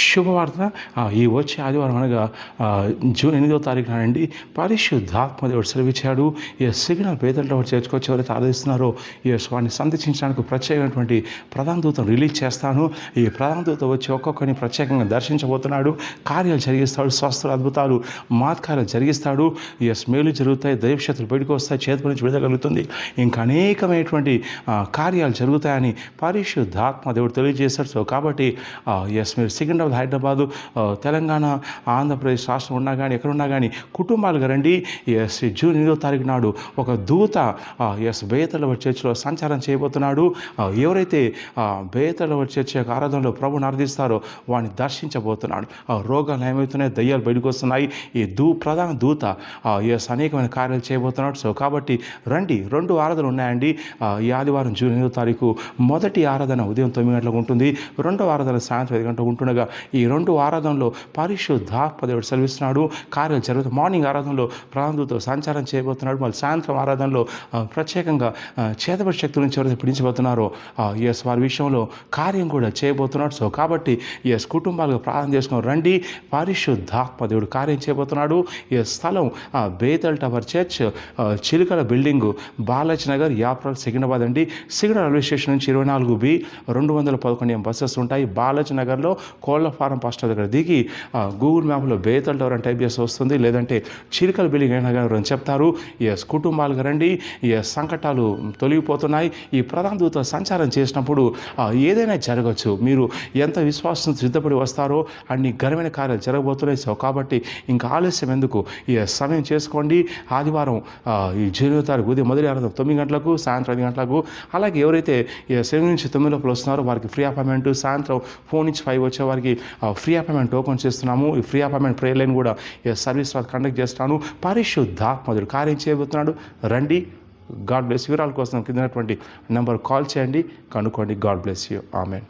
శుభవార్త. ఈ వచ్చే ఆదివారం అనగా జూన్ 8వ తారీఖు నాడండి పరిశుద్ధాత్మ దేవుడు సెలవిచ్చాడు. సిగ్నల్ పేదల్లో చేర్చుకొచ్చి ఎవరైతే ఆలోచిస్తున్నారో వాడిని సందర్శించడానికి ప్రత్యేకమైనటువంటి ప్రధాన దూతను రిలీజ్ చేస్తాను. ఈ ప్రధాన దూత వచ్చి ఒక్కొక్కరిని ప్రత్యేకంగా దర్శించబోతున్నాడు. కార్యాలు జరిగిస్తాడు, స్వస్థలు, అద్భుతాలు, మాత్కార్యాలు జరిగిస్తాడు. మేలు జరుగుతాయి, దైవశక్తులు బయటకు వస్తాయి, చేతి నుంచి విడుదల కలుగుతుంది, ఇంకా అనేకమైనటువంటి కార్యాలు జరుగుతాయని పరిశుద్ధాత్మ దేవుడు తెలియజేశాడు. సో కాబట్టి మీరు సికింద్రాబాద్, హైదరాబాదు, తెలంగాణ, ఆంధ్రప్రదేశ్ రాష్ట్రం ఉన్నా కానీ ఎక్కడున్నా కానీ కుటుంబాలుగా రండి. జూన్ 8వ తారీఖు నాడు ఒక దూత బేతలవర్ చర్చిలో సంచారం చేయబోతున్నాడు. ఎవరైతే బేతలవర్ చర్చి యొక్క ఆరాధనలో ప్రభుని ఆరాధిస్తారో వాడిని దర్శించబోతున్నాడు. రోగాలు నయమవుతున్నాయి, దయ్యాలు బయటకు వస్తున్నాయి. ఈ ప్రధాన దూత అనేకమైన కార్యాలు చేయబోతున్నాడు. సో కాబట్టి రండి. 2 ఆరాధనలు ఉన్నాయండి. ఈ ఆదివారం జూన్ 8వ తారీఖు మొదటి ఆరాధన ఉదయం 9 గంటలకు ఉంటుంది. 2వ ఆరాధన సాయంత్రం 5 గంటలకు ఉంటుండగా ఈ 2 ఆరాధనలో పరిశుద్ధాత్మ దేవుడు సెలవిస్తున్నాడు. కార్యాలు జరుగుతాయి. మార్నింగ్ ఆరాధనలో ప్రాంతంతో సంచారం చేయబోతున్నాడు. మళ్ళీ సాయంత్రం ఆరాధనలో ప్రత్యేకంగా చేతబడి శక్తుల నుంచి ఎవరైతే పిలిచిపోతున్నారో వారి విషయంలో కార్యం కూడా చేయబోతున్నాడు. సో కాబట్టి కుటుంబాలుగా ప్రార్థన చేసుకుని రండి. పరిశుద్ధాత్మ దేవుడు కార్యం చేయబోతున్నాడు. స్థలం బేతల్ టవర్ చర్చ్, చిలుకల బిల్డింగు, బాలాజీ నగర్, యాప్రాల్, సికింద్రాబాద్ అండి. సికింద్రాబాద్ రైల్వే స్టేషన్ నుంచి 24B 211 బస్సెస్ ఉంటాయి. బాలాజీ నగర్లో కోళ్ల ఫారం ఫస్ట్ దగ్గర దిగి గూగుల్ మ్యాప్లో బేతల్ టవర్ అని టైప్ చేసి వస్తుంది. లేదంటే చిలుకల బిల్డింగ్ అయినా అని చెప్తారు. కుటుంబాలుగా రండి. సంకటాలు తొలగిపోతున్నాయి. ఈ ప్రధాన దూత సంచారం చేసినప్పుడు ఏదైనా జరగవచ్చు. మీరు ఎంత విశ్వాసం సిద్ధపడి వస్తారో అన్ని ఘనమైన కార్యాలు జరగబోతున్నాయి. సో కాబట్టి ఇంకా ఆలస్యం ఎందుకు, సమయం చేసుకోండి. ఆదివారం ఈ జూన్ 8వ తారీఖు ఉదయం మొదటి ఆరాధన 9 గంటలకు, సాయంత్రం 5 గంటలకు. అలాగే ఎవరైతే 7 నుంచి 9 లోపల వస్తున్నారో వారికి ఫ్రీ అపాయింట్మెంట్, సాయంత్రం 4 నుంచి 5 వచ్చే వారికి ఫ్రీ అపాయింట్మెంట్ టోకన్ చేస్తున్నాము. ఈ ఫ్రీ అపాయింట్మెంట్ ప్రేయర్ లైన్ కూడా సర్వీస్ కండక్ట్ చేస్తాను. పరిశుద్ధాత్మధుడు కార్యం చేయబోతున్నాడు. రండి. God bless. వివరాల కోసం కిందటువంటి నెంబర్ కాల్ చేయండి, కనుక్కోండి. God bless you. ఆమెన్.